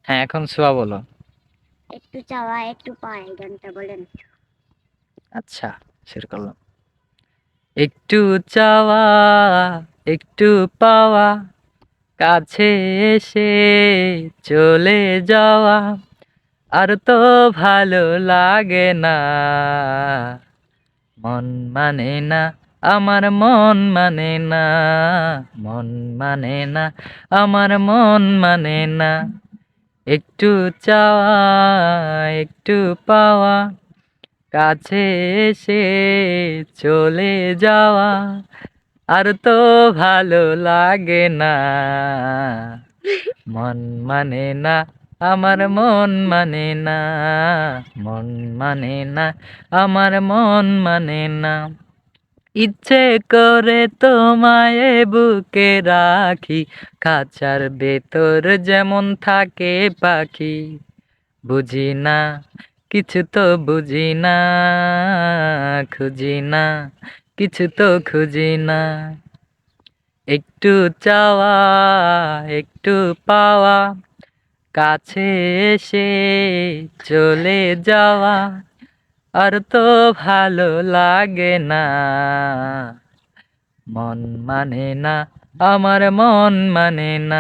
হ্যাঁ, এখন সোয়া বলো। একটু চাওয়া একটু পাওয়া, এই গানটা বলেন। আচ্ছা, শুরু করলাম। একটু চাওয়া, একটু পাওয়া, কাছে এসে চলে যাওয়া, আর তো ভালো লাগে না। মন মানে না, আমার মন মানে না, মন মানে না, আমার মন মানে না। একটু চাওয়া, একটু পাওয়া, কাছে এসে চলে যাওয়া, আর তো ভালো লাগে না। মন মানে না, আমার মন মানে না, মন মানে না, আমার মন মানে না। ইচ্ছে করে তোমায় বুকে রাখি, খাঁচার ভেতর যেমন থাকে পাখি। বুঝি না, কিছু তো বুঝি না, খুঁজি না, কিছু তো খুঁজি না। একটু চাওয়া, একটু পাওয়া, কাছে এসে চলে যাওয়া, আর তো ভালো লাগে না। মন মানে না, আমার মন মানে না।